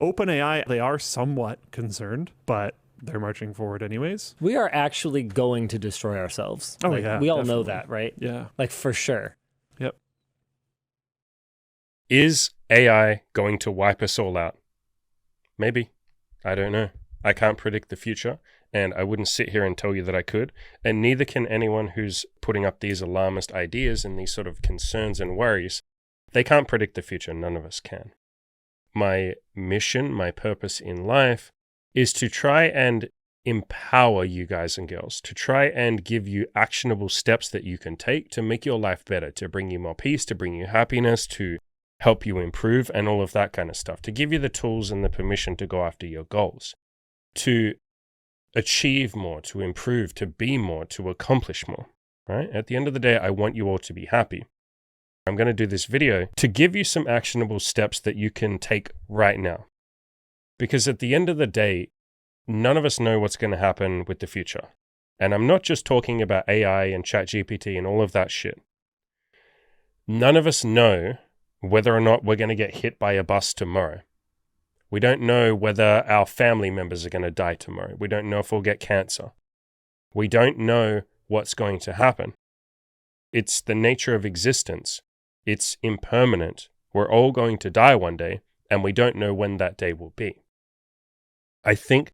OpenAI, they are somewhat concerned, but they're marching forward anyways. We are actually going to destroy ourselves. Oh, like, yeah, we all know definitely. that, right? Yeah. Like, for sure. Yep. Is AI going to wipe us all out? Maybe. I don't know. I can't predict the future, and I wouldn't sit here and tell you that I could, and neither can anyone who's putting up these alarmist ideas and these sort of concerns and worries. They can't predict the future. None of us can. My mission, my purpose in life is to try and empower you guys and girls, to try and give you actionable steps that you can take to make your life better, to bring you more peace, to bring you happiness, to help you improve and all of that kind of stuff, to give you the tools and the permission to go after your goals, to achieve more, to improve, to be more, to accomplish more, right? At the end of the day, I want you all to be happy. I'm going to do this video to give you some actionable steps that you can take right now. Because at the end of the day, none of us know what's going to happen with the future. And I'm not just talking about AI and ChatGPT and all of that shit. None of us know whether or not we're going to get hit by a bus tomorrow. We don't know whether our family members are going to die tomorrow. We don't know if we'll get cancer. We don't know what's going to happen. It's the nature of existence. It's impermanent. We're all going to die one day, and we don't know when that day will be. I think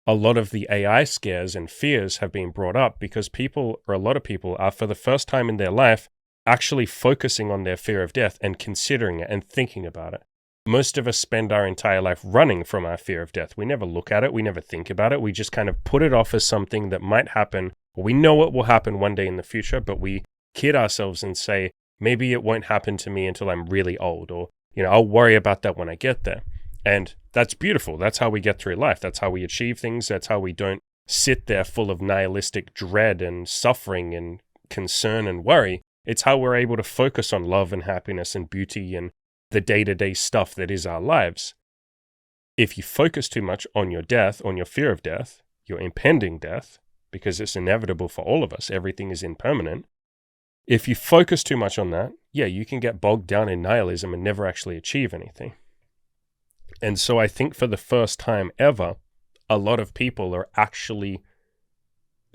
a lot of the AI scares and fears have been brought up because people, or a lot of people, are for the first time in their life actually focusing on their fear of death and considering it and thinking about it. Most of us spend our entire life running from our fear of death. We never look at it. We never think about it. We just kind of put it off as something that might happen. We know it will happen one day in the future, but we kid ourselves and say, maybe it won't happen to me until I'm really old, or, I'll worry about that when I get there. And that's beautiful. That's how we get through life. That's how we achieve things. That's how we don't sit there full of nihilistic dread and suffering and concern and worry. It's how we're able to focus on love and happiness and beauty and the day-to-day stuff that is our lives. If you focus too much on your death, on your fear of death, your impending death, because it's inevitable for all of us, everything is impermanent. If you focus too much on that, you can get bogged down in nihilism and never actually achieve anything. And so I think for the first time ever, a lot of people are actually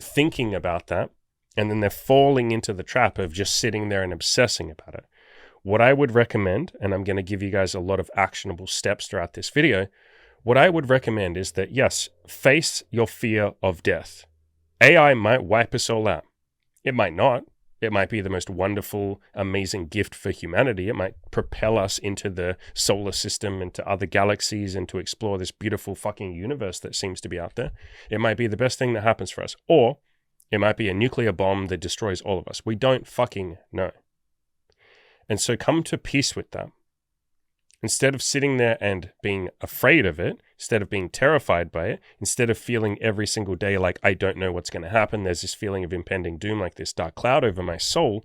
thinking about that, and then they're falling into the trap of just sitting there and obsessing about it. What I would recommend, and I'm going to give you guys a lot of actionable steps throughout this video, what I would recommend is that, yes, face your fear of death. AI might wipe us all out. It might not. It might be the most wonderful, amazing gift for humanity. It might propel us into the solar system, into other galaxies, and to explore this beautiful fucking universe that seems to be out there. It might be the best thing that happens for us. Or it might be a nuclear bomb that destroys all of us. We don't fucking know. And so come to peace with that. Instead of sitting there and being afraid of it, instead of being terrified by it, instead of feeling every single day like I don't know what's going to happen, there's this feeling of impending doom, like this dark cloud over my soul,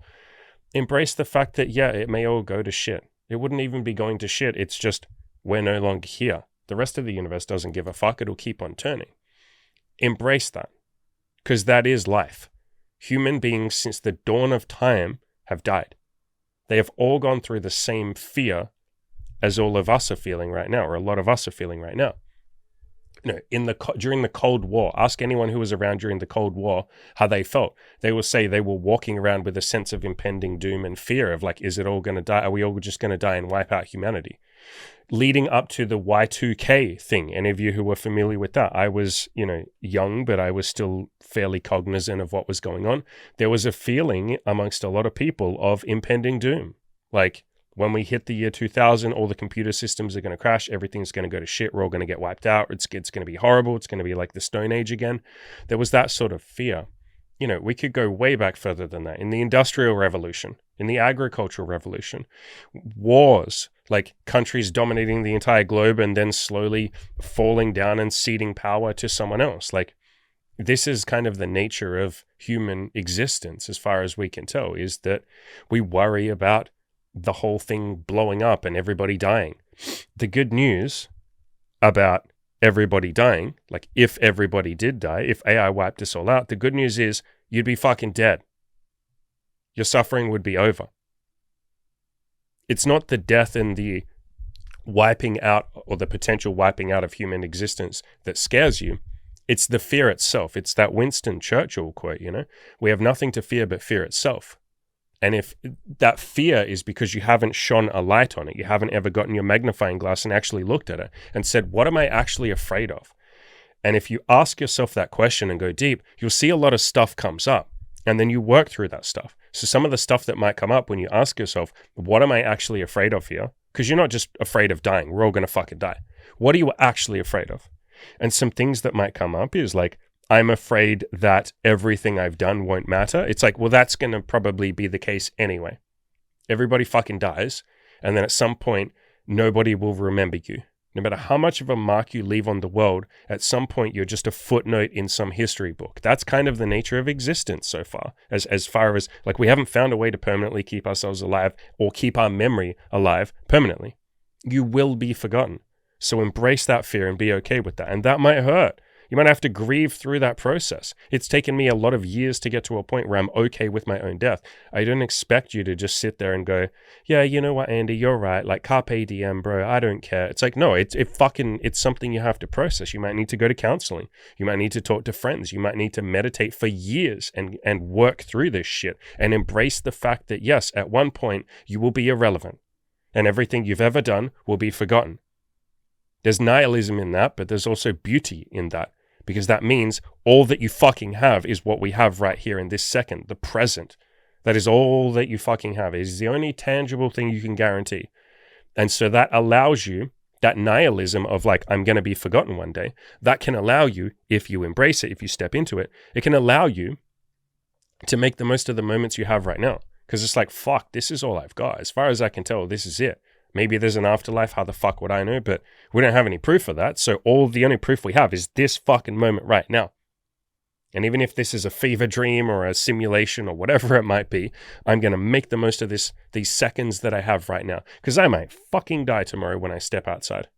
embrace the fact that, it may all go to shit. It wouldn't even be going to shit. It's just we're no longer here. The rest of the universe doesn't give a fuck. It'll keep on turning. Embrace that, because that is life. Human beings since the dawn of time have died. They have all gone through the same fear as all of us are feeling right now, or a lot of us are feeling right now. During the Cold War, ask anyone who was around during the Cold War how they felt. They will say they were walking around with a sense of impending doom and fear of like, is it all going to die? Are we all just going to die and wipe out humanity? Leading up to the Y2K thing, any of you who were familiar with that, I was, young, but I was still fairly cognizant of what was going on. There was a feeling amongst a lot of people of impending doom. Like, when we hit the year 2000, all the computer systems are going to crash. Everything's going to go to shit. We're all going to get wiped out. It's going to be horrible. It's going to be like the Stone Age again. There was that sort of fear. We could go way back further than that. In the Industrial Revolution, in the Agricultural Revolution, wars, like countries dominating the entire globe and then slowly falling down and ceding power to someone else. Like, this is kind of the nature of human existence, as far as we can tell, is that we worry about the whole thing blowing up and everybody dying. The good news about everybody dying, like if everybody did die, if AI wiped us all out, the good news is you'd be fucking dead. Your suffering would be over. It's not the death and the wiping out or the potential wiping out of human existence that scares you. It's the fear itself. It's that Winston Churchill quote, we have nothing to fear but fear itself. And if that fear is because you haven't shone a light on it, you haven't ever gotten your magnifying glass and actually looked at it and said, what am I actually afraid of? And if you ask yourself that question and go deep, you'll see a lot of stuff comes up, and then you work through that stuff. So some of the stuff that might come up when you ask yourself, what am I actually afraid of here? Because you're not just afraid of dying. We're all going to fucking die. What are you actually afraid of? And some things that might come up is like, I'm afraid that everything I've done won't matter. It's like, well, that's going to probably be the case anyway. Everybody fucking dies. And then at some point, nobody will remember you. No matter how much of a mark you leave on the world, at some point, you're just a footnote in some history book. That's kind of the nature of existence so far. As far as, like, we haven't found a way to permanently keep ourselves alive or keep our memory alive permanently. You will be forgotten. So embrace that fear and be okay with that. And that might hurt. You might have to grieve through that process. It's taken me a lot of years to get to a point where I'm okay with my own death. I don't expect you to just sit there and go, yeah, you know what, Andy, you're right. Like, carpe diem, bro. I don't care. It's like, no, it's something you have to process. You might need to go to counseling. You might need to talk to friends. You might need to meditate for years and work through this shit and embrace the fact that, yes, at one point you will be irrelevant and everything you've ever done will be forgotten. There's nihilism in that, but there's also beauty in that. Because that means all that you fucking have is what we have right here in this second, the present. That is all that you fucking have. It is the only tangible thing you can guarantee. And so that allows you, that nihilism of like, I'm going to be forgotten one day, that can allow you, if you embrace it, if you step into it, it can allow you to make the most of the moments you have right now. Because it's like, fuck, this is all I've got. As far as I can tell, this is it. Maybe there's an afterlife, how the fuck would I know? But we don't have any proof of that. So the only proof we have is this fucking moment right now. And even if this is a fever dream or a simulation or whatever it might be, I'm going to make the most of these seconds that I have right now. Because I might fucking die tomorrow when I step outside.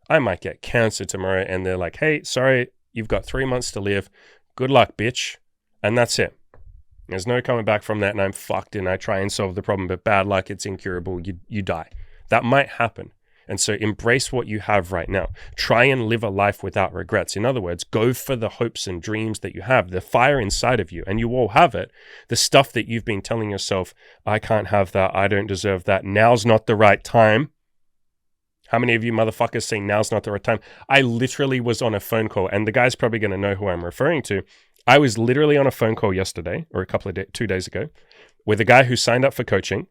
I might get cancer tomorrow and they're like, hey, sorry, you've got 3 months to live. Good luck, bitch. And that's it. There's no coming back from that and I'm fucked and I try and solve the problem, but bad luck, it's incurable. You die. That might happen. And so embrace what you have right now. Try and live a life without regrets. In other words, go for the hopes and dreams that you have, the fire inside of you, and you all have it. The stuff that you've been telling yourself, I can't have that, I don't deserve that, now's not the right time. How many of you motherfuckers say now's not the right time? I literally was on a phone call, and the guy's probably going to know who I'm referring to. I was literally on a phone call yesterday, or 2 days ago, with a guy who signed up for coaching.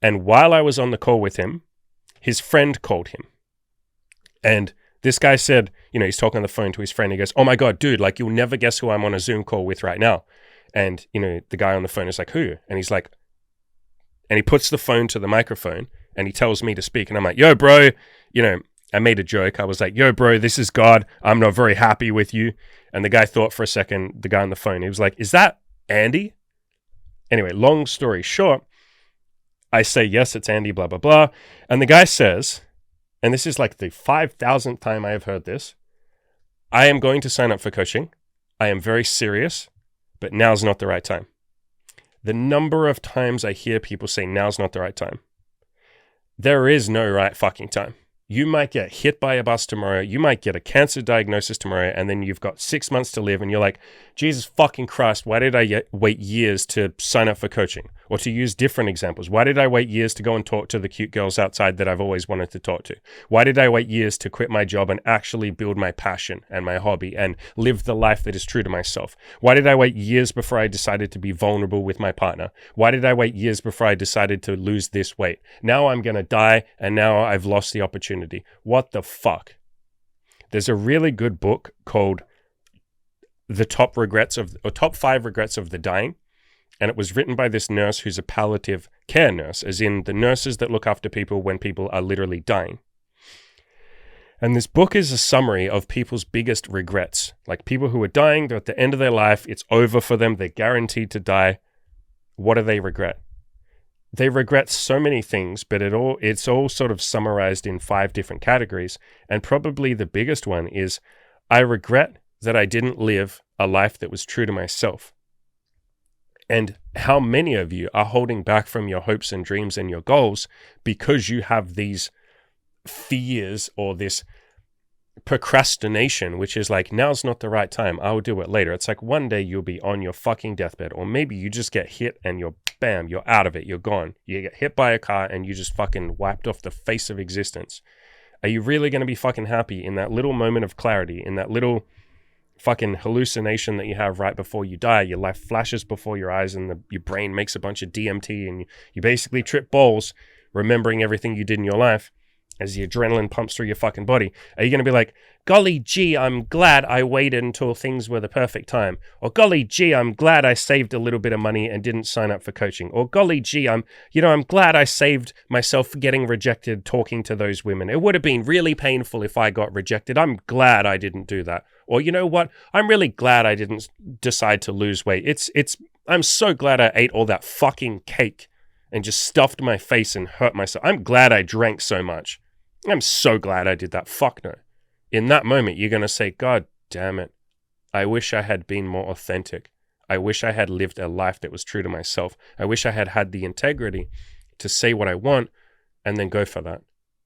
And while I was on the call with him, his friend called him. And this guy said, he's talking on the phone to his friend. He goes, oh my God, dude, like you'll never guess who I'm on a Zoom call with right now. And, the guy on the phone is like, who? And he's like, and he puts the phone to the microphone and he tells me to speak. And I'm like, yo, bro, I made a joke. I was like, yo, bro, this is God. I'm not very happy with you. And the guy thought for a second, the guy on the phone, he was like, is that Andy? Anyway, long story short, I say, yes, it's Andy, blah, blah, blah. And the guy says, and this is like the 5,000th time I have heard this, I am going to sign up for coaching. I am very serious, but now's not the right time. The number of times I hear people say now's not the right time. There is no right fucking time. You might get hit by a bus tomorrow. You might get a cancer diagnosis tomorrow, and then you've got 6 months to live, and you're like, Jesus fucking Christ, why did I wait years to sign up for coaching? Or to use different examples, why did I wait years to go and talk to the cute girls outside that I've always wanted to talk to? Why did I wait years to quit my job and actually build my passion and my hobby and live the life that is true to myself? Why did I wait years before I decided to be vulnerable with my partner? Why did I wait years before I decided to lose this weight? Now I'm going to die, and now I've lost the opportunity. What the fuck? There's a really good book called Top 5 Regrets of the Dying. And it was written by this nurse who's a palliative care nurse, as in the nurses that look after people when people are literally dying. And this book is a summary of people's biggest regrets. Like people who are dying, they're at the end of their life, it's over for them, they're guaranteed to die. What do they regret? They regret so many things, but it's all sort of summarized in 5 different categories. And probably the biggest one is, I regret that I didn't live a life that was true to myself. And how many of you are holding back from your hopes and dreams and your goals because you have these fears or this procrastination, which is like, now's not the right time, I'll do it later. It's like one day you'll be on your fucking deathbed, or maybe you just get hit and you're bam, you're out of it, you're gone. You get hit by a car and you just fucking wiped off the face of existence. Are you really going to be fucking happy in that little moment of clarity, in that little fucking hallucination that you have right before you die? Your life flashes before your eyes and your brain makes a bunch of DMT and you basically trip balls remembering everything you did in your life as the adrenaline pumps through your fucking body. Are you going to be like, golly gee, I'm glad I waited until things were the perfect time? Or golly gee, I'm glad I saved a little bit of money and didn't sign up for coaching? Or golly gee, I'm glad I saved myself getting rejected talking to those women. It would have been really painful if I got rejected. I'm glad I didn't do that. Or you know what? I'm really glad I didn't decide to lose weight. I'm so glad I ate all that fucking cake and just stuffed my face and hurt myself. I'm glad I drank so much. I'm so glad I did that. Fuck no. In that moment, you're going to say, God damn it. I wish I had been more authentic. I wish I had lived a life that was true to myself. I wish I had had the integrity to say what I want and then go for that.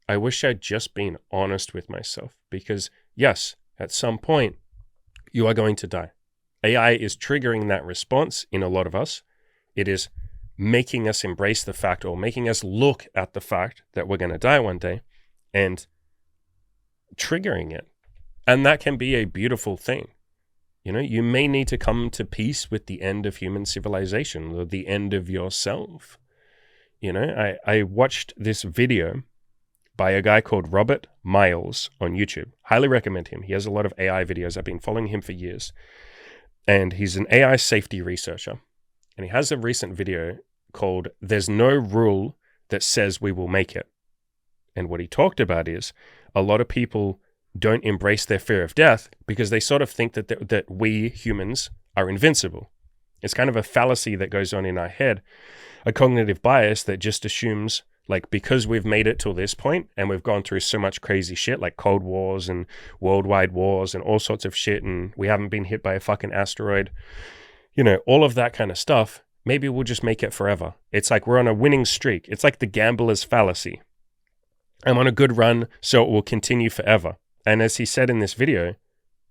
I wish I'd just been honest with myself, because yes, at some point, you are going to die. AI is triggering that response in a lot of us. It is making us embrace the fact, or making us look at the fact that we're going to die one day, and triggering it. And that can be a beautiful thing. You know, you may need to come to peace with the end of human civilization, or the end of yourself. You know, I watched this video by a guy called Robert Miles on YouTube. Highly recommend him. He has a lot of AI videos. I've been following him for years. And he's an AI safety researcher. And he has a recent video called "There's No Rule That Says We Will Make It." And what he talked about is a lot of people don't embrace their fear of death because they sort of think that we humans are invincible. It's kind of a fallacy that goes on in our head, a cognitive bias that just assumes, like, because we've made it till this point and we've gone through so much crazy shit like Cold Wars and worldwide wars and all sorts of shit, and we haven't been hit by a fucking asteroid, you know, all of that kind of stuff, maybe we'll just make it forever. It's like we're on a winning streak. It's like the gambler's fallacy. I'm on a good run, so it will continue forever. And as he said in this video,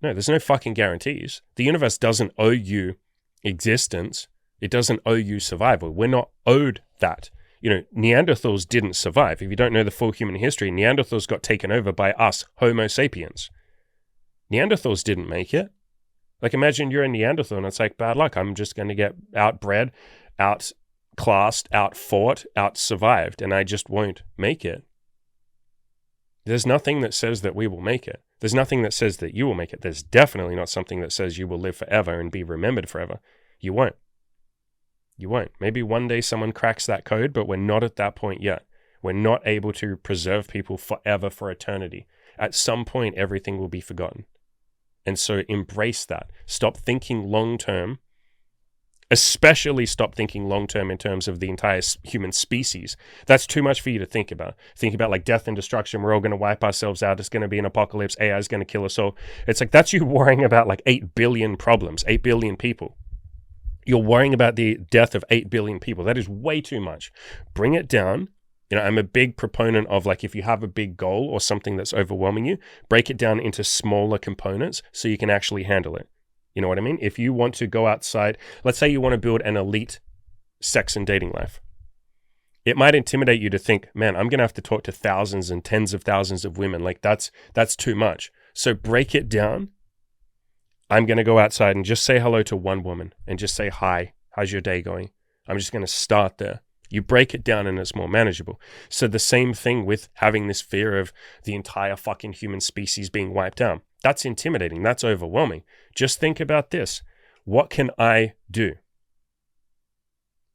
no, there's no fucking guarantees. The universe doesn't owe you existence. It doesn't owe you survival. We're not owed that. You know, Neanderthals didn't survive. If you don't know the full human history, Neanderthals got taken over by us, Homo sapiens. Neanderthals didn't make it. Like, imagine you're a Neanderthal and it's like, bad luck. I'm just going to get outbred, outclassed, outfought, out-survived, and I just won't make it. There's nothing that says that we will make it. There's nothing that says that you will make it. There's definitely not something that says you will live forever and be remembered forever. You won't. You won't. Maybe one day someone cracks that code, but we're not at that point yet. We're not able to preserve people forever, for eternity. At some point, everything will be forgotten. And so embrace that. Stop thinking long-term. Especially stop thinking long-term in terms of the entire human species. That's too much for you to think about. Think about like death and destruction. We're all going to wipe ourselves out. It's going to be an apocalypse. AI is going to kill us all. It's like, that's you worrying about like 8 billion problems, 8 billion people. You're worrying about the death of 8 billion people. That is way too much. Bring it down. You know, I'm a big proponent of, like, if you have a big goal or something that's overwhelming you, break it down into smaller components so you can actually handle it. You know what I mean? If you want to go outside, let's say you want to build an elite sex and dating life. It might intimidate you to think, man, I'm going to have to talk to thousands and tens of thousands of women. Like, that's too much. So break it down. I'm going to go outside and just say hello to one woman and just say, hi, how's your day going? I'm just going to start there. You break it down and it's more manageable. So the same thing with having this fear of the entire fucking human species being wiped out. That's intimidating. That's overwhelming. Just think about this. What can I do?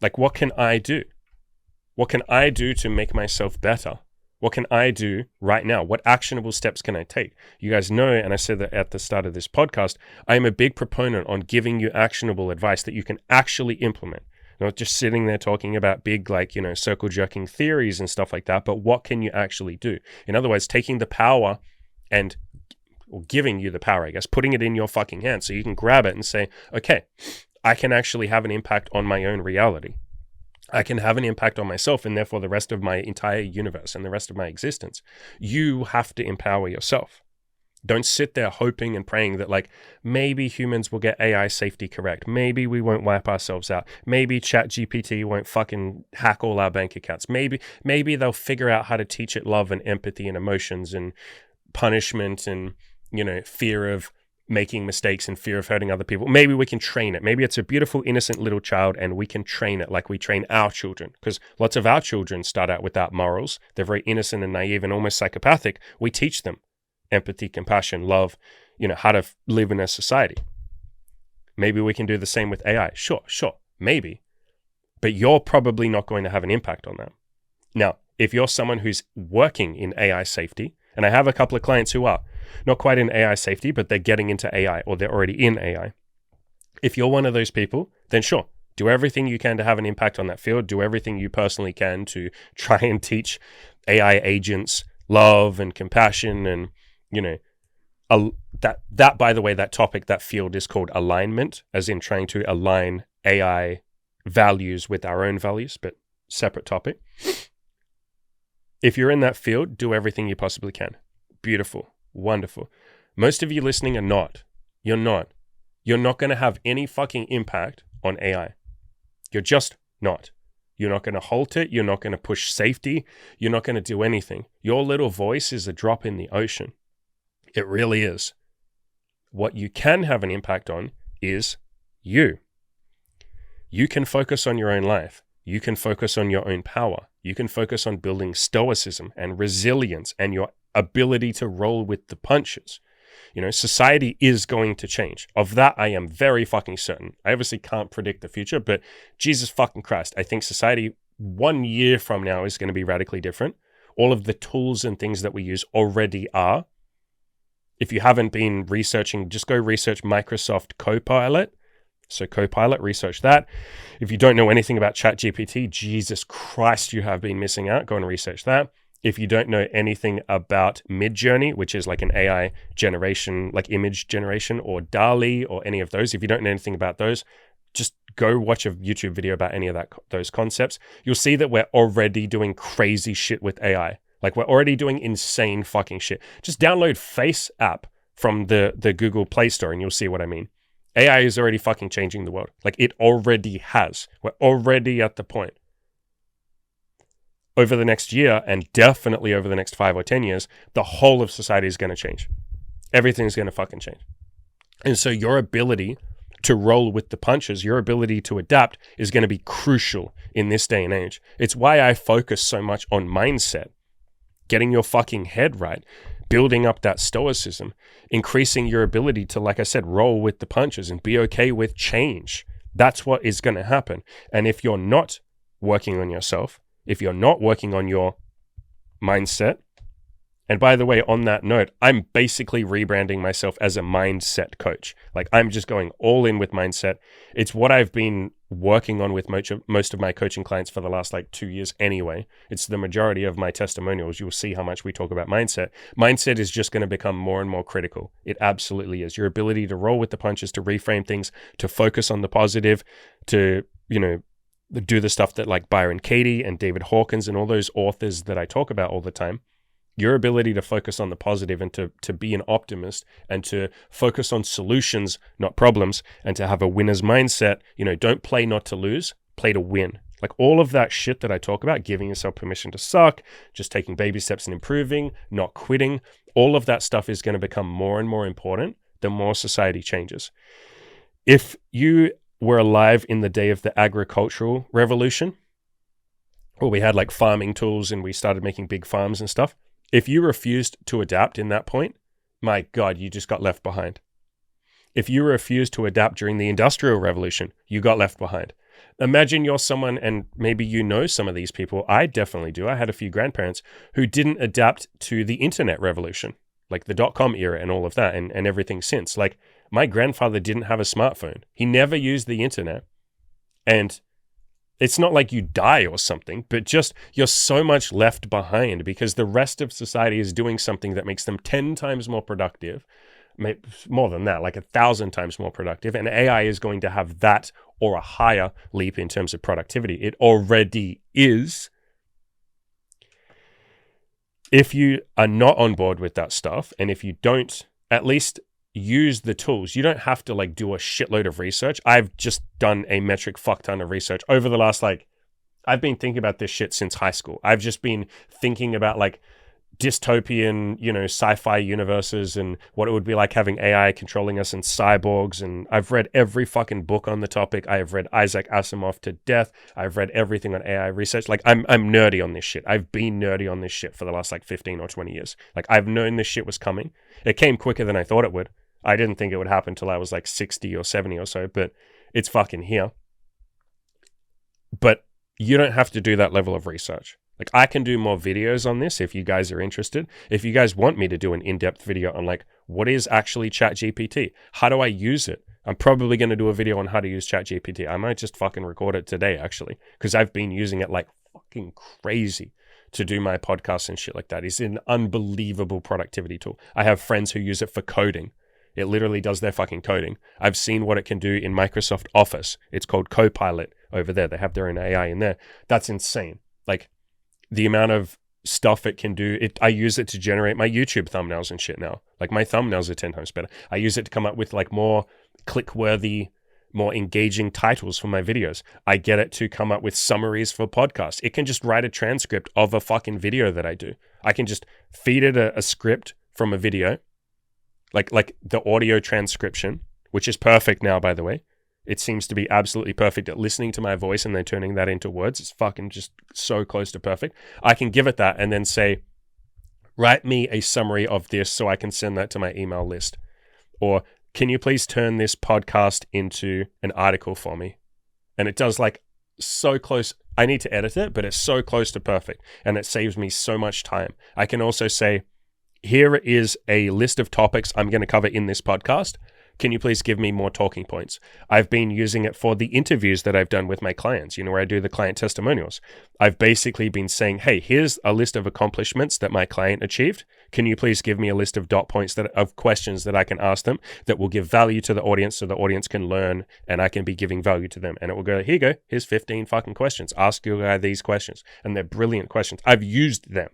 Like, what can I do? What can I do to make myself better? What can I do right now? What actionable steps can I take? You guys know, and I said that at the start of this podcast, I am a big proponent on giving you actionable advice that you can actually implement. Not just sitting there talking about big, like, you know, circle jerking theories and stuff like that, but what can you actually do? In other words, taking the power and, or giving you the power, I guess, putting it in your fucking hands so you can grab it and say, okay, I can actually have an impact on my own reality. I can have an impact on myself and therefore the rest of my entire universe and the rest of my existence. You have to empower yourself. Don't sit there hoping and praying that like maybe humans will get AI safety correct. Maybe we won't wipe ourselves out. Maybe GPT won't fucking hack all our bank accounts. Maybe they'll figure out how to teach it love and empathy and emotions and punishment and, fear of making mistakes and fear of hurting other people. Maybe we can train it. Maybe it's a beautiful, innocent little child and we can train it like we train our children. Because lots of our children start out without morals. They're very innocent and naive and almost psychopathic. We teach them empathy, compassion, love, how to live in a society. Maybe we can do the same with AI. Sure, maybe. But you're probably not going to have an impact on that. Now, if you're someone who's working in AI safety, and I have a couple of clients who are not quite in AI safety, but they're getting into AI or they're already in AI. If you're one of those people, then sure, do everything you can to have an impact on that field. Do everything you personally can to try and teach AI agents love and compassion and, that by the way, that topic, that field is called alignment, as in trying to align AI values with our own values, but separate topic. If you're in that field, do everything you possibly can. Beautiful. Wonderful. Most of you listening are not. You're not. You're not going to have any fucking impact on AI. You're just not. You're not going to halt it. You're not going to push safety. You're not going to do anything. Your little voice is a drop in the ocean. It really is. What you can have an impact on is you. You can focus on your own life. You can focus on your own power. You can focus on building stoicism and resilience and your ability to roll with the punches. Society is going to change. Of that, I am very fucking certain. I obviously can't predict the future, but Jesus fucking Christ, I think society 1 year from now is going to be radically different. All of the tools and things that we use already are. If you haven't been researching, just go research Microsoft Copilot. So Copilot, research that. If you don't know anything about ChatGPT, Jesus Christ, you have been missing out. Go and research that. If you don't know anything about Midjourney, which is like an AI generation, like image generation, or DALL-E or any of those, if you don't know anything about those, just go watch a YouTube video about any of those concepts. You'll see that we're already doing crazy shit with AI. Like we're already doing insane fucking shit. Just download Face app from the Google Play Store and you'll see what I mean. AI is already fucking changing the world. Like it already has. We're already at the point. Over the next year, and definitely over the next 5 or 10 years, the whole of society is going to change. Everything's going to fucking change. And so your ability to roll with the punches, your ability to adapt is going to be crucial in this day and age. It's why I focus so much on mindset, getting your fucking head right, building up that stoicism, increasing your ability to, like I said, roll with the punches and be okay with change. That's what is going to happen. And if you're not working on yourself, if you're not working on your mindset, and by the way, on that note, I'm basically rebranding myself as a mindset coach. Like I'm just going all in with mindset. It's what I've been working on with most of my coaching clients for the last 2 years anyway. It's the majority of my testimonials. You'll see how much we talk about mindset. Mindset is just going to become more and more critical. It absolutely is. Your ability to roll with the punches, to reframe things, to focus on the positive, to, do the stuff that like Byron Katie and David Hawkins and all those authors that I talk about all the time. Your ability to focus on the positive and to be an optimist and to focus on solutions, not problems, and to have a winner's mindset. Don't play not to lose, play to win. Like all of that shit that I talk about, giving yourself permission to suck, just taking baby steps and improving, not quitting, all of that stuff is going to become more and more important the more society changes. If you were alive in the day of the agricultural revolution, where we had like farming tools and we started making big farms and stuff, if you refused to adapt in that point, my God, you just got left behind. If you refused to adapt during the Industrial Revolution, you got left behind. Imagine you're someone, and maybe you know some of these people. I definitely do. I had a few grandparents who didn't adapt to the internet revolution, like the .com era and all of that and everything since. Like my grandfather didn't have a smartphone. He never used the internet. And it's not like you die or something, but just you're so much left behind because the rest of society is doing something that makes them 10 times more productive, maybe more than that, like 1,000 times more productive. And AI is going to have that or a higher leap in terms of productivity. It already is. If you are not on board with that stuff, and if you don't at least use the tools, you don't have to like do a shitload of research. I've just done a metric fuck ton of research over the last, like, I've been thinking about this shit since high school. I've just been thinking about like dystopian, sci-fi universes and what it would be like having AI controlling us and cyborgs. And I've read every fucking book on the topic. I have read Isaac Asimov to death. I've read everything on AI research. Like I'm nerdy on this shit. I've been nerdy on this shit for the last like 15 or 20 years. Like I've known this shit was coming. It came quicker than I thought it would. I didn't think it would happen till I was like 60 or 70 or so, but it's fucking here. But you don't have to do that level of research. Like I can do more videos on this if you guys are interested. If you guys want me to do an in-depth video on like, what is actually ChatGPT? How do I use it? I'm probably going to do a video on how to use ChatGPT. I might just fucking record it today actually, because I've been using it like fucking crazy to do my podcasts and shit like that. It's an unbelievable productivity tool. I have friends who use it for coding. It literally does their fucking coding. I've seen what it can do in Microsoft Office. It's called Copilot over there. They have their own AI in there. That's insane. Like the amount of stuff it can do. I use it to generate my YouTube thumbnails and shit now. Like my thumbnails are 10 times better. I use it to come up with like more click-worthy, more engaging titles for my videos. I get it to come up with summaries for podcasts. It can just write a transcript of a fucking video that I do. I can just feed it a script from a video, like the audio transcription, which is perfect now, by the way. It seems to be absolutely perfect at listening to my voice and then turning that into words. It's fucking just so close to perfect. I can give it that and then say, write me a summary of this so I can send that to my email list. Or can you please turn this podcast into an article for me? And it does like so close. I need to edit it, but it's so close to perfect. And it saves me so much time. I can also say, here is a list of topics I'm going to cover in this podcast. Can you please give me more talking points? I've been using it for the interviews that I've done with my clients, where I do the client testimonials. I've basically been saying, hey, here's a list of accomplishments that my client achieved. Can you please give me a list of dot points of questions that I can ask them that will give value to the audience so the audience can learn and I can be giving value to them. And it will go, here you go, here's 15 fucking questions. Ask your guy these questions. And they're brilliant questions. I've used them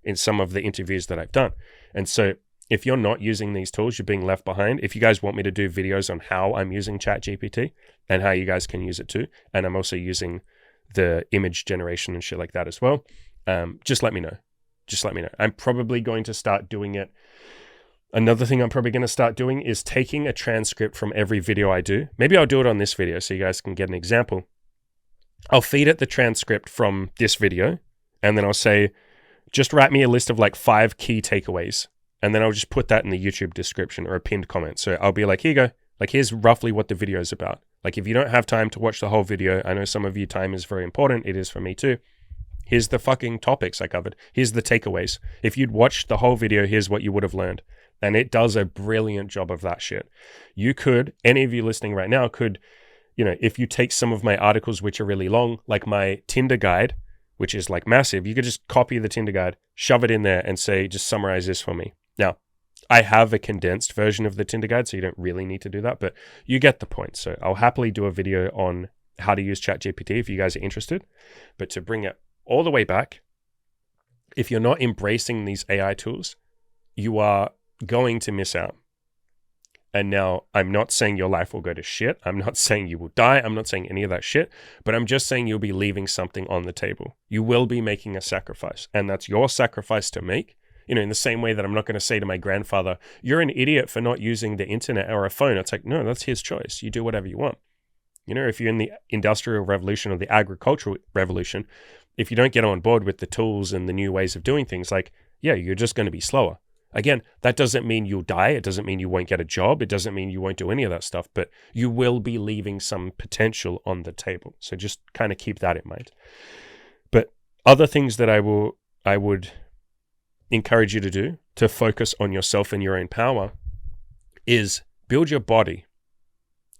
in some of the interviews that I've done. And so if you're not using these tools, you're being left behind. If you guys want me to do videos on how I'm using ChatGPT and how you guys can use it too, and I'm also using the image generation and shit like that as well, just let me know. Just let me know. I'm probably going to start doing it. Another thing I'm probably going to start doing is taking a transcript from every video I do. Maybe I'll do it on this video so you guys can get an example. I'll feed it the transcript from this video, and then I'll say, just write me a list of like 5 key takeaways. And then I'll just put that in the YouTube description or a pinned comment. So I'll be like, here you go. Like, here's roughly what the video is about. Like, if you don't have time to watch the whole video, I know some of you time is very important. It is for me too. Here's the fucking topics I covered. Here's the takeaways. If you'd watched the whole video, here's what you would have learned. And it does a brilliant job of that shit. You could, any of you listening right now could, if you take some of my articles, which are really long, like my Tinder guide, which is like massive, you could just copy the Tinder guide, shove it in there and say, just summarize this for me. Now, I have a condensed version of the Tinder guide, so you don't really need to do that, but you get the point. So I'll happily do a video on how to use ChatGPT if you guys are interested. But to bring it all the way back, if you're not embracing these AI tools, you are going to miss out. And now I'm not saying your life will go to shit. I'm not saying you will die. I'm not saying any of that shit, but I'm just saying you'll be leaving something on the table. You will be making a sacrifice, and that's your sacrifice to make. In the same way that I'm not going to say to my grandfather, you're an idiot for not using the internet or a phone. It's like, no, that's his choice. You do whatever you want. If you're in the industrial revolution or the agricultural revolution, if you don't get on board with the tools and the new ways of doing things, like, yeah, you're just going to be slower. Again, that doesn't mean you'll die. It doesn't mean you won't get a job. It doesn't mean you won't do any of that stuff, but you will be leaving some potential on the table. So just kind of keep that in mind. But other things that I would encourage you to do to focus on yourself and your own power is build your body.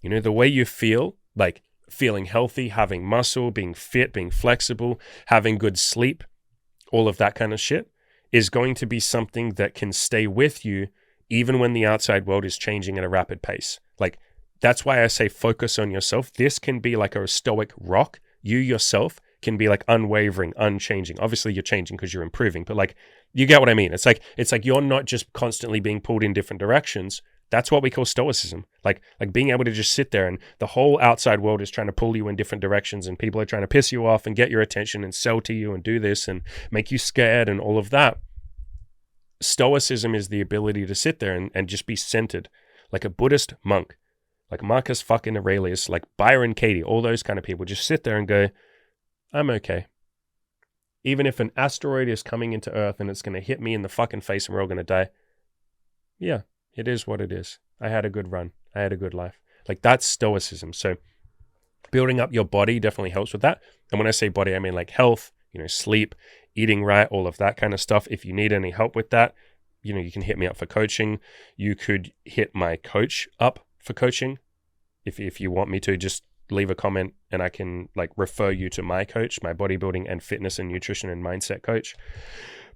The way you feel, like feeling healthy, having muscle, being fit, being flexible, having good sleep, all of that kind of shit is going to be something that can stay with you even when the outside world is changing at a rapid pace. Like, that's why I say focus on yourself. This can be like a stoic rock. You yourself can be like unwavering, unchanging. Obviously you're changing because you're improving, but like, you get what I mean? It's like you're not just constantly being pulled in different directions. That's what we call stoicism. Like being able to just sit there and the whole outside world is trying to pull you in different directions and people are trying to piss you off and get your attention and sell to you and do this and make you scared and all of that. Stoicism is the ability to sit there and just be centered like a Buddhist monk, like Marcus fucking Aurelius, like Byron Katie, all those kind of people. Just sit there and go, I'm okay. Even if an asteroid is coming into Earth and it's going to hit me in the fucking face and we're all going to die. Yeah, it is what it is. I had a good run. I had a good life. Like, that's stoicism. So building up your body definitely helps with that. And when I say body, I mean like health, sleep, eating right, all of that kind of stuff. If you need any help with that, you can hit me up for coaching. You could hit my coach up for coaching. If you want me to, just leave a comment and I can like refer you to my coach, my bodybuilding and fitness and nutrition and mindset coach.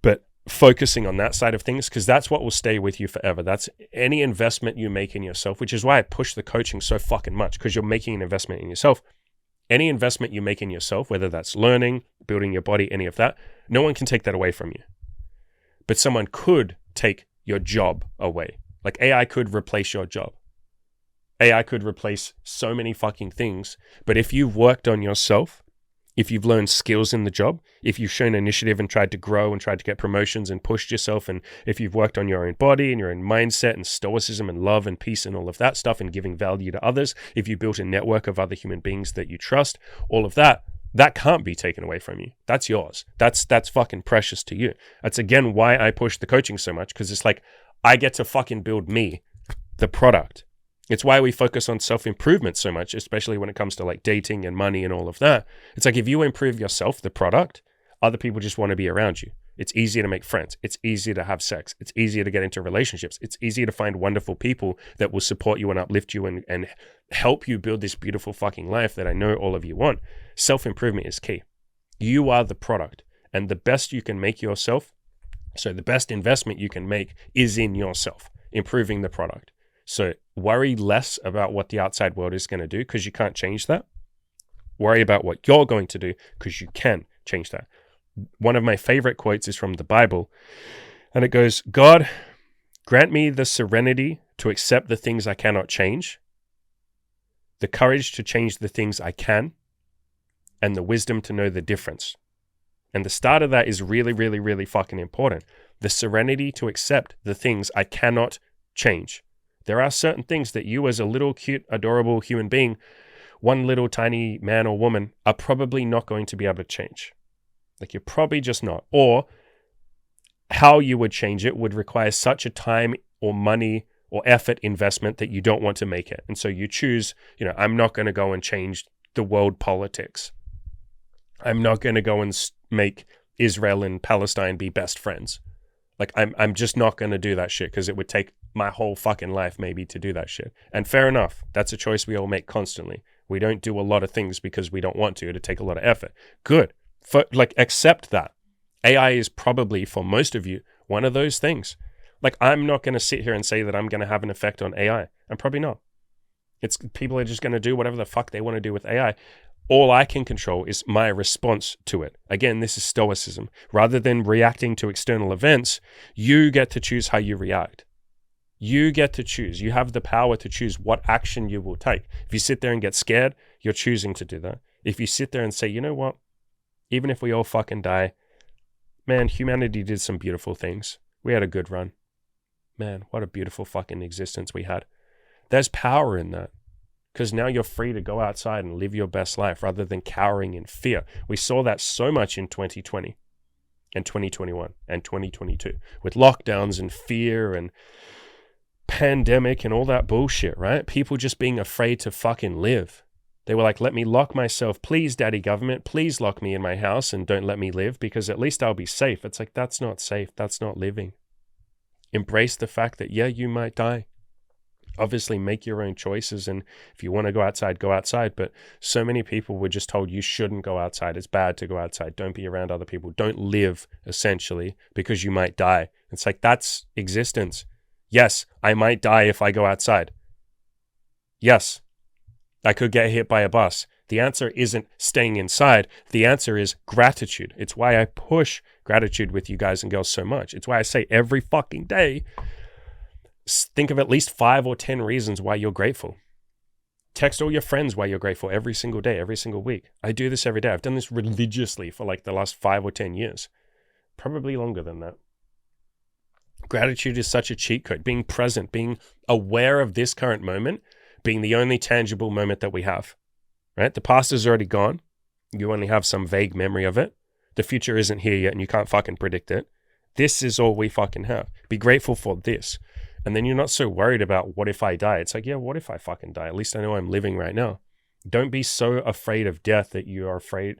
But focusing on that side of things, because that's what will stay with you forever. That's any investment you make in yourself, which is why I push the coaching so fucking much, because you're making an investment in yourself. Any investment you make in yourself, whether that's learning, building your body, any of that, no one can take that away from you. But someone could take your job away. Like AI could replace your job. AI could replace so many fucking things. But if you've worked on yourself, if you've learned skills in the job, if you've shown initiative and tried to grow and tried to get promotions and pushed yourself, and if you've worked on your own body and your own mindset and stoicism and love and peace and all of that stuff and giving value to others, if you built a network of other human beings that you trust, all of that, that can't be taken away from you. That's yours. That's fucking precious to you. That's again why I push the coaching so much, because it's like I get to fucking build me, the product. It's why we focus on self-improvement so much, especially when it comes to like dating and money and all of that. It's like if you improve yourself, the product, other people just want to be around you. It's easier to make friends. It's easier to have sex. It's easier to get into relationships. It's easier to find wonderful people that will support you and uplift you and help you build this beautiful fucking life that I know all of you want. Self-improvement is key. You are the product, and the best you can make yourself, so the best investment you can make is in yourself, improving the product. So worry less about what the outside world is going to do, because you can't change that. Worry about what you're going to do, because you can change that. One of my favorite quotes is from the Bible, and it goes, God, grant me the serenity to accept the things I cannot change, the courage to change the things I can, and the wisdom to know the difference. And the start of that is really, really, really fucking important. The serenity to accept the things I cannot change. There are certain things that you as a little cute, adorable human being, one little tiny man or woman, are probably not going to be able to change. Like, you're probably just not. Or how you would change it would require such a time or money or effort investment that you don't want to make it. And so you choose, I'm not going to go and change the world politics. I'm not going to go and make Israel and Palestine be best friends. Like, I'm just not going to do that shit, because it would take my whole fucking life maybe to do that shit. And fair enough. That's a choice we all make constantly. We don't do a lot of things because we don't want to. It'd take a lot of effort. Good. Accept that. AI is probably, for most of you, one of those things. Like, I'm not going to sit here and say that I'm going to have an effect on AI. I'm probably not. It's people are just going to do whatever the fuck they want to do with AI. All I can control is my response to it. Again, this is stoicism. Rather than reacting to external events, you get to choose how you react. You get to choose. You have the power to choose what action you will take. If you sit there and get scared, you're choosing to do that. If you sit there and say, you know what? Even if we all fucking die, man, humanity did some beautiful things. We had a good run. Man, what a beautiful fucking existence we had. There's power in that. Because now you're free to go outside and live your best life rather than cowering in fear. We saw that so much in 2020 and 2021 and 2022 with lockdowns and fear and pandemic and all that bullshit, right? People just being afraid to fucking live. They were like, let me lock myself. Please, daddy government, please lock me in my house and don't let me live, because at least I'll be safe. It's like, that's not safe. That's not living. Embrace the fact that, yeah, you might die. Obviously make your own choices, and if you want to go outside, go outside. But so many people were just told you shouldn't go outside. It's bad to go outside. Don't be around other people. Don't live, essentially, because you might die. It's like, that's existence. Yes, I might die if I go outside. Yes, I could get hit by a bus. The answer isn't staying inside. The answer is gratitude. It's why I push gratitude with you guys and girls so much. It's why I say every fucking day, think of at least 5 or 10 reasons why you're grateful. Text all your friends why you're grateful every single day, every single week. I do this every day. I've done this religiously for like the last 5 or 10 years. Probably longer than that. Gratitude is such a cheat code. Being present, being aware of this current moment, being the only tangible moment that we have. Right? The past is already gone. You only have some vague memory of it. The future isn't here yet and you can't fucking predict it. This is all we fucking have. Be grateful for this. And then you're not so worried about what if I die. It's like, yeah, what if I fucking die? At least I know I'm living right now. Don't be so afraid of death that you are afraid.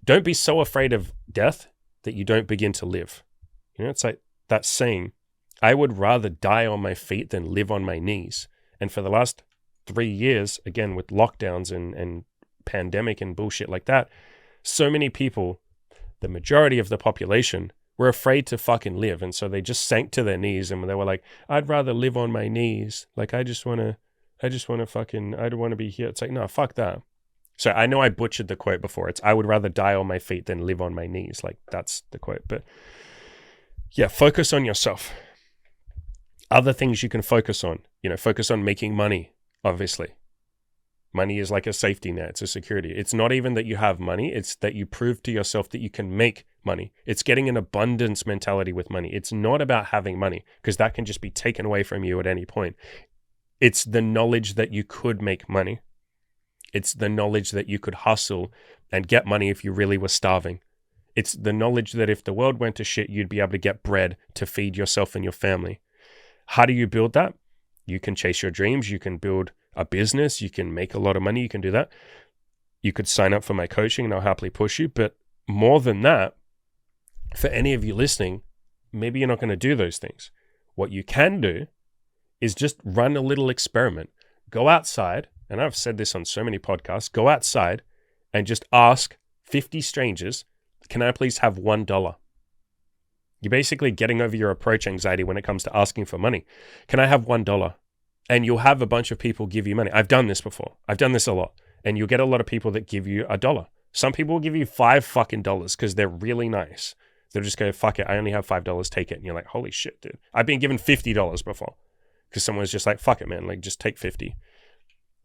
Don't be so afraid of death that you don't begin to live. You know, it's like that saying, I would rather die on my feet than live on my knees. And for the last 3 years, again, with lockdowns and pandemic and bullshit like that, so many people, the majority of the population, were afraid to fucking live. And so they just sank to their knees and they were like, I'd rather live on my knees. Like, I don't want to be here. It's like, no, fuck that. So I know I butchered the quote before. It's, I would rather die on my feet than live on my knees. Like, that's the quote. But yeah, focus on yourself. Other things you can focus on, focus on making money. Obviously, money is like a safety net. It's a security. It's not even that you have money. It's that you prove to yourself that you can make money. It's getting an abundance mentality with money. It's not about having money because that can just be taken away from you at any point. It's the knowledge that you could make money. It's the knowledge that you could hustle and get money if you really were starving. It's the knowledge that if the world went to shit, you'd be able to get bread to feed yourself and your family. How do you build that? You can chase your dreams. You can build a business. You can make a lot of money. You can do that. You could sign up for my coaching and I'll happily push you. But more than that, for any of you listening, maybe you're not going to do those things. What you can do is just run a little experiment. Go outside, and I've said this on so many podcasts, go outside and just ask 50 strangers, can I please have $1? You're basically getting over your approach anxiety when it comes to asking for money. Can I have $1? And you'll have a bunch of people give you money. I've done this before. I've done this a lot. And you'll get a lot of people that give you $1. Some people will give you $5 fucking because they're really nice. They'll just go, fuck it, I only have $5, take it. And you're like, holy shit, dude. I've been given $50 before because someone's just like, fuck it, man, like just take 50.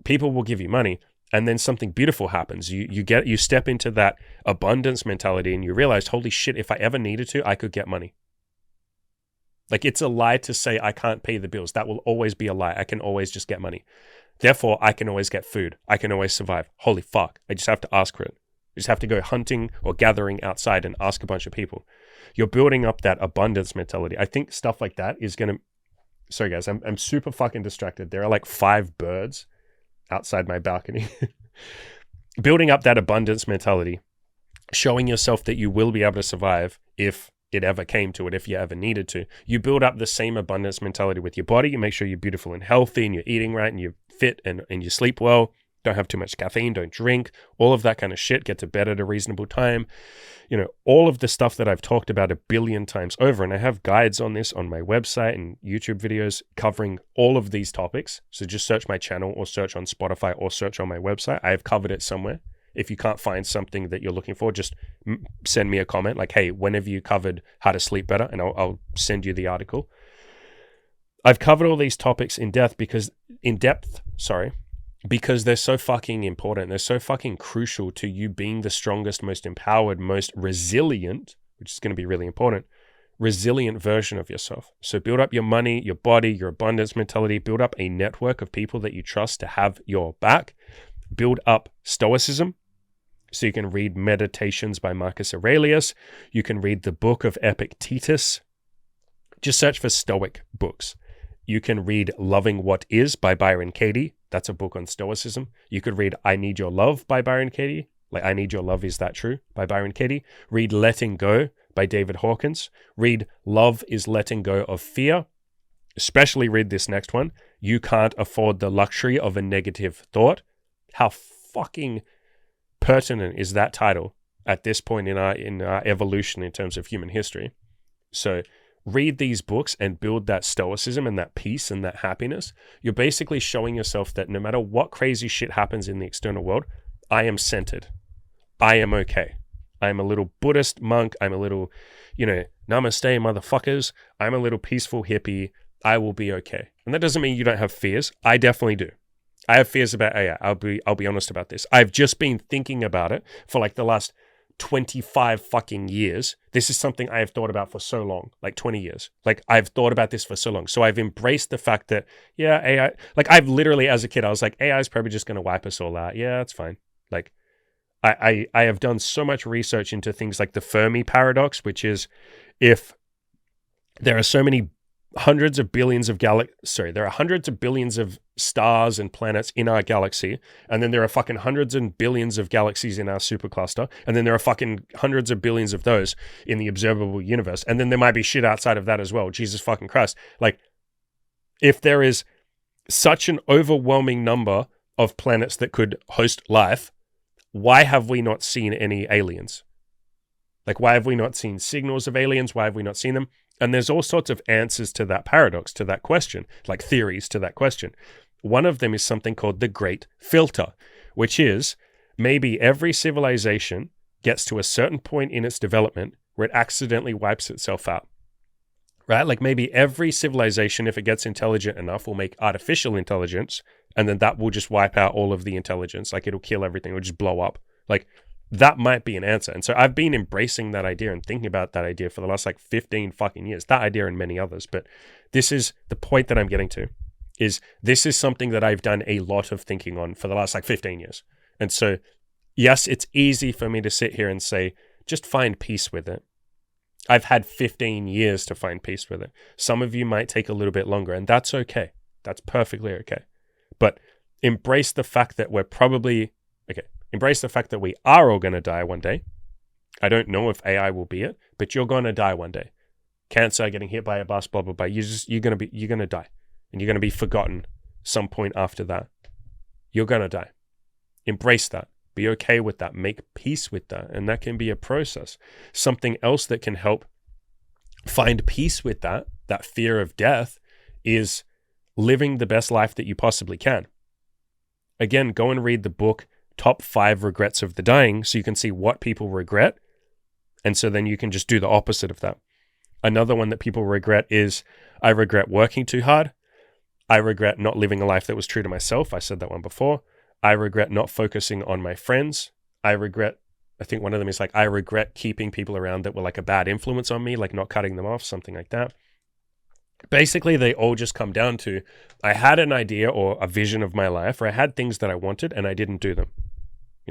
People will give you money. And then something beautiful happens. You step into that abundance mentality and you realize, holy shit, if I ever needed to, I could get money. Like, it's a lie to say I can't pay the bills. That will always be a lie. I can always just get money. Therefore, I can always get food. I can always survive. Holy fuck. I just have to ask for it. You just have to go hunting or gathering outside and ask a bunch of people. You're building up that abundance mentality. I think stuff like that is going to... Sorry, guys, I'm super fucking distracted. There are like 5 birds outside my balcony. Building up that abundance mentality, showing yourself that you will be able to survive if it ever came to it, if you ever needed to. You build up the same abundance mentality with your body. You make sure you're beautiful and healthy and you're eating right and you're fit and you sleep well. Don't have too much caffeine, don't drink, all of that kind of shit. Get to bed at a reasonable time. All of the stuff that I've talked about 1 billion times over. And I have guides on this on my website and YouTube videos covering all of these topics. So just search my channel or search on Spotify or search on my website. I've covered it somewhere. If you can't find something that you're looking for, just send me a comment like, hey, when have you covered how to sleep better? And I'll send you the article. I've covered all these topics in depth because they're so fucking important. They're so fucking crucial to you being the strongest, most empowered, most resilient, which is going to be really important, resilient version of yourself. So build up your money, your body, your abundance mentality, build up a network of people that you trust to have your back, build up Stoicism. So you can read Meditations by Marcus Aurelius. You can read the book of Epictetus. Just search for Stoic books. You can read Loving What Is by Byron Katie. That's a book on Stoicism. You could read I Need Your Love by Byron Katie. Like, I Need Your Love, Is That True? By Byron Katie. Read Letting Go by David Hawkins. Read Love is Letting Go of Fear. Especially read this next one. You Can't Afford the Luxury of a Negative Thought. How fucking pertinent is that title at this point in our evolution in terms of human history? So read these books and build that stoicism and that peace and that happiness, you're basically showing yourself that no matter what crazy shit happens in the external world, I am centered. I am okay. I'm a little Buddhist monk. I'm a little, namaste motherfuckers. I'm a little peaceful hippie. I will be okay. And that doesn't mean you don't have fears. I definitely do. I have fears about AI. I'll be honest about this. I've just been thinking about it for like the last 25 fucking years. This is something I have thought about for so long, like 20 years. Like I've thought about this for so long. So I've embraced the fact that, yeah, AI, like I've literally as a kid, I was like, AI is probably just going to wipe us all out. Yeah, that's fine. Like I have done so much research into things like the Fermi paradox, which is if there are so many hundreds of billions of there are hundreds of billions of stars and planets in our galaxy, and then there are fucking hundreds and billions of galaxies in our supercluster, and then there are fucking hundreds of billions of those in the observable universe, and then there might be shit outside of that as well. Jesus fucking Christ. Like, if there is such an overwhelming number of planets that could host life, why have we not seen any aliens? Like, why have we not seen signals of aliens? Why have we not seen them? And there's all sorts of answers to that paradox, to that question, like theories to that question. One of them is something called the Great Filter, which is maybe every civilization gets to a certain point in its development where it accidentally wipes itself out, right? Like maybe every civilization, if it gets intelligent enough, will make artificial intelligence, and then that will just wipe out all of the intelligence. Like it'll kill everything, it'll just blow up. Like that might be an answer. And so I've been embracing that idea and thinking about that idea for the last like 15 fucking years, that idea and many others. But this is the point that I'm getting to, is this is something that I've done a lot of thinking on for the last like 15 years. And so, yes, it's easy for me to sit here and say, just find peace with it. I've had 15 years to find peace with it. Some of you might take a little bit longer, and that's okay. That's perfectly okay. But embrace the fact that embrace the fact that we are all going to die one day. I don't know if AI will be it, but you're going to die one day. Cancer, getting hit by a bus, blah, blah, blah. You're going to die, and you're going to be forgotten some point after that. You're going to die. Embrace that. Be okay with that. Make peace with that. And that can be a process. Something else that can help find peace with that fear of death, is living the best life that you possibly can. Again, go and read the book Top 5 Regrets of the Dying, so you can see what people regret. And so then you can just do the opposite of that. Another one that people regret is, I regret working too hard. I regret not living a life that was true to myself. I said that one before. I regret not focusing on my friends. I think one of them is like, I regret keeping people around that were like a bad influence on me, like not cutting them off, something like that. Basically, they all just come down to, I had an idea or a vision of my life, or I had things that I wanted and I didn't do them.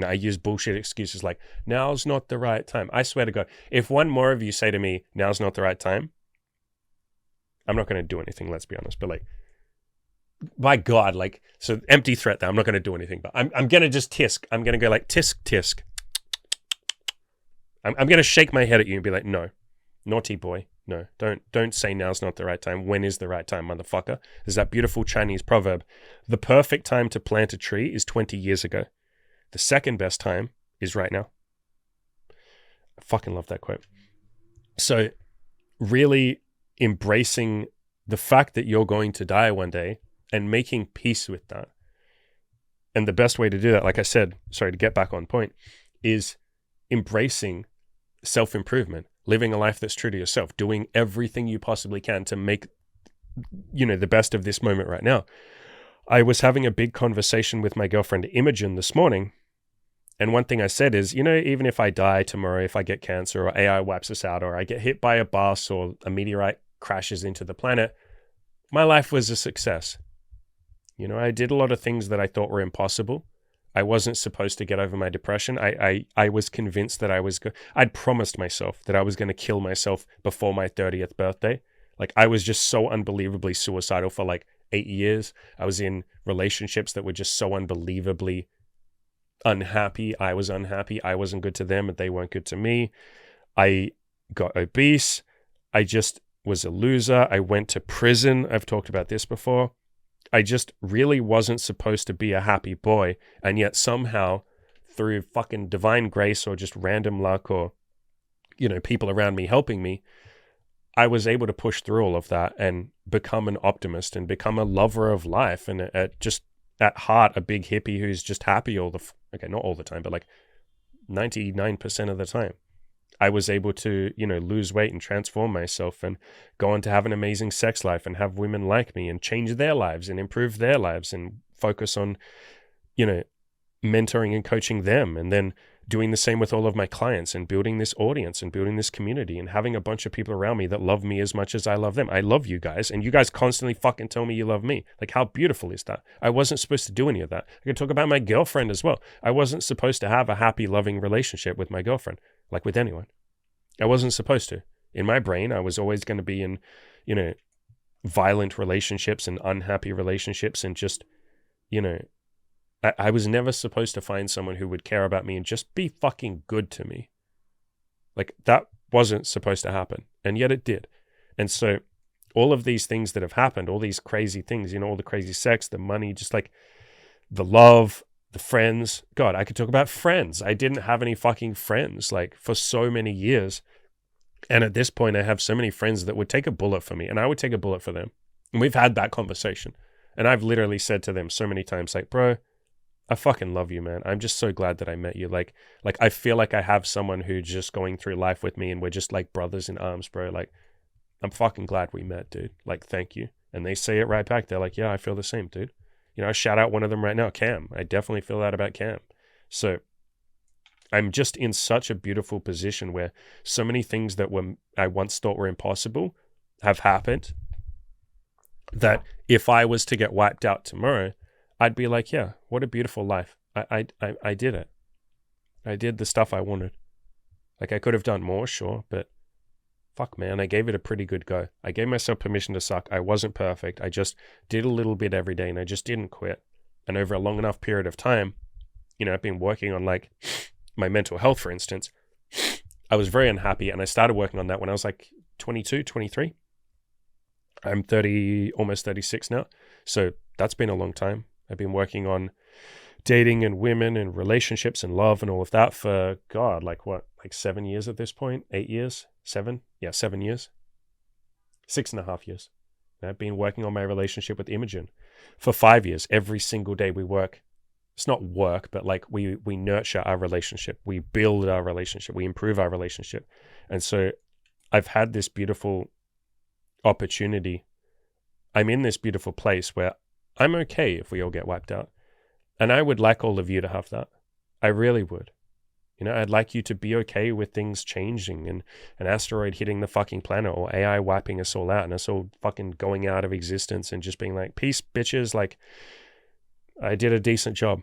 I use bullshit excuses like, now's not the right time. I swear to God, if one more of you say to me, now's not the right time, I'm not going to do anything, let's be honest. But like, my God, like, so empty threat there. I'm not going to do anything, but I'm going to just tisk. I'm going to go like, tisk, tisk. I'm going to shake my head at you and be like, no, naughty boy. No, don't say now's not the right time. When is the right time, motherfucker? There's that beautiful Chinese proverb. The perfect time to plant a tree is 20 years ago. The second best time is right now. I fucking love that quote. So really embracing the fact that you're going to die one day and making peace with that. And the best way to do that, like I said, to get back on point, is embracing self-improvement, living a life that's true to yourself, doing everything you possibly can to make, the best of this moment right now. I was having a big conversation with my girlfriend Imogen this morning. And one thing I said is, even if I die tomorrow, if I get cancer or AI wipes us out, or I get hit by a bus or a meteorite crashes into the planet, my life was a success. I did a lot of things that I thought were impossible. I wasn't supposed to get over my depression. I was convinced that I'd promised myself that I was going to kill myself before my 30th birthday. Like, I was just so unbelievably suicidal for like 8 years. I was in relationships that were just so unbelievably unhappy. I was unhappy. I wasn't good to them, and they weren't good to me. I got obese. I just was a loser. I went to prison. I've talked about this before. I just really wasn't supposed to be a happy boy. And yet somehow, through fucking divine grace or just random luck or, people around me helping me, I was able to push through all of that and become an optimist and become a lover of life, and just at heart a big hippie who's just happy okay, not all the time, but like 99% of the time. I was able to, lose weight and transform myself and go on to have an amazing sex life and have women like me and change their lives and improve their lives and focus on, mentoring and coaching them, and then doing the same with all of my clients and building this audience and building this community and having a bunch of people around me that love me as much as I love them. I love you guys, and you guys constantly fucking tell me you love me. Like, how beautiful is that? I wasn't supposed to do any of that. I could talk about my girlfriend as well. I wasn't supposed to have a happy, loving relationship with my girlfriend, like with anyone. I wasn't supposed to. In my brain, I was always going to be in, violent relationships and unhappy relationships, and just, I was never supposed to find someone who would care about me and just be fucking good to me. Like, that wasn't supposed to happen. And yet it did. And so all of these things that have happened, all these crazy things, all the crazy sex, the money, just like the love, the friends. God, I could talk about friends. I didn't have any fucking friends, like, for so many years. And at this point, I have so many friends that would take a bullet for me, and I would take a bullet for them. And we've had that conversation. And I've literally said to them so many times, like, bro, I fucking love you, man. I'm just so glad that I met you. Like I feel like I have someone who's just going through life with me, and we're just like brothers in arms, bro. Like, I'm fucking glad we met, dude. Like, thank you. And they say it right back. They're like, yeah, I feel the same, dude. I shout out one of them right now, Cam. I definitely feel that about Cam. So I'm just in such a beautiful position where so many things that I once thought were impossible have happened, that if I was to get wiped out tomorrow, I'd be like, yeah, what a beautiful life. I did it. I did the stuff I wanted. Like, I could have done more, sure, but fuck, man, I gave it a pretty good go. I gave myself permission to suck. I wasn't perfect. I just did a little bit every day, and I just didn't quit. And over a long enough period of time, I've been working on, like, my mental health, for instance. I was very unhappy, and I started working on that when I was like 22, 23. I'm 30, almost 36 now. So that's been a long time. I've been working on dating and women and relationships and love and all of that for, God, like 7 years at this point? 8 years? 7? Yeah, 7 years. 6.5 years. And I've been working on my relationship with Imogen for 5 years. Every single day we work. It's not work, but like we nurture our relationship. We build our relationship. We improve our relationship. And so I've had this beautiful opportunity. I'm in this beautiful place where I'm okay if we all get wiped out. And I would like all of you to have that. I really would. I'd like you to be okay with things changing and an asteroid hitting the fucking planet, or AI wiping us all out and us all fucking going out of existence and just being like, peace, bitches. Like, I did a decent job.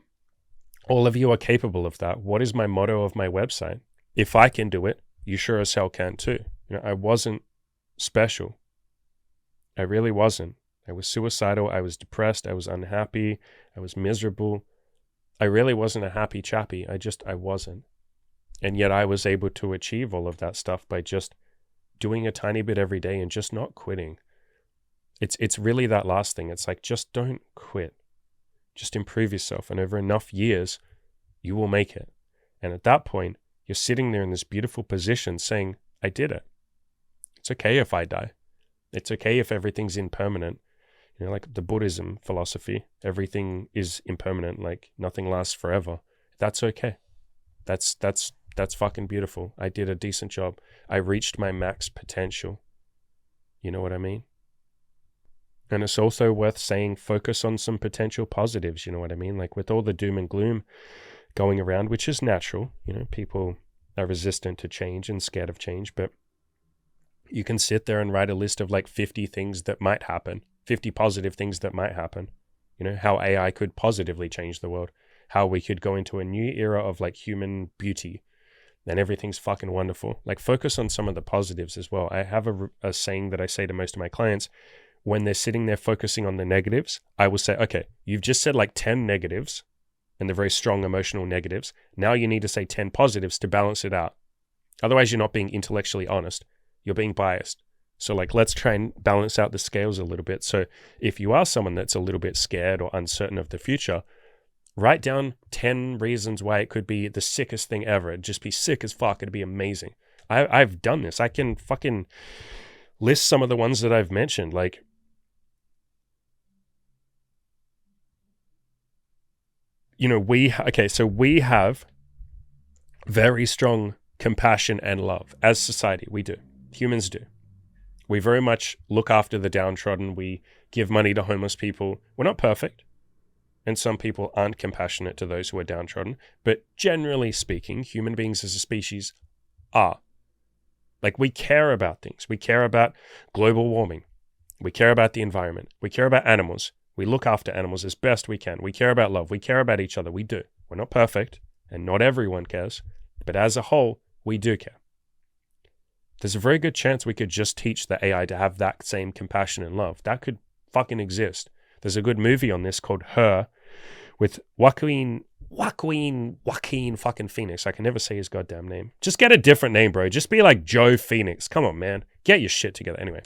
All of you are capable of that. What is my motto of my website? If I can do it, you sure as hell can too. I wasn't special. I really wasn't. I was suicidal. I was depressed. I was unhappy. I was miserable. I really wasn't a happy chappy. I wasn't. And yet I was able to achieve all of that stuff by just doing a tiny bit every day and just not quitting. It's really that last thing. It's like, just don't quit. Just improve yourself. And over enough years, you will make it. And at that point, you're sitting there in this beautiful position saying, I did it. It's okay if I die. It's okay if everything's impermanent. Like the Buddhism philosophy, everything is impermanent, like nothing lasts forever. That's okay. That's fucking beautiful. I did a decent job. I reached my max potential. You know what I mean? And it's also worth saying, focus on some potential positives. You know what I mean? Like, with all the doom and gloom going around, which is natural, people are resistant to change and scared of change, but you can sit there and write a list of like 50 things that might happen. 50 positive things that might happen. How AI could positively change the world. How we could go into a new era of like human beauty. And everything's fucking wonderful. Like, focus on some of the positives as well. I have a saying that I say to most of my clients. When they're sitting there focusing on the negatives, I will say, okay, you've just said like 10 negatives and the very strong emotional negatives. Now you need to say 10 positives to balance it out. Otherwise, you're not being intellectually honest. You're being biased. So like, let's try and balance out the scales a little bit. So if you are someone that's a little bit scared or uncertain of the future, write down 10 reasons why it could be the sickest thing ever. It'd just be sick as fuck. It'd be amazing. I've done this. I can fucking list some of the ones that I've mentioned. Like, we have very strong compassion and love as society. We do. Humans do. We very much look after the downtrodden. We give money to homeless people. We're not perfect. And some people aren't compassionate to those who are downtrodden. But generally speaking, human beings as a species are. Like, we care about things. We care about global warming. We care about the environment. We care about animals. We look after animals as best we can. We care about love. We care about each other. We do. We're not perfect, and not everyone cares. But as a whole, we do care. There's a very good chance we could just teach the AI to have that same compassion and love. That could fucking exist. There's a good movie on this called Her with Joaquin fucking Phoenix. I can never say his goddamn name. Just get a different name, bro. Just be like Joe Phoenix. Come on, man. Get your shit together. Anyway.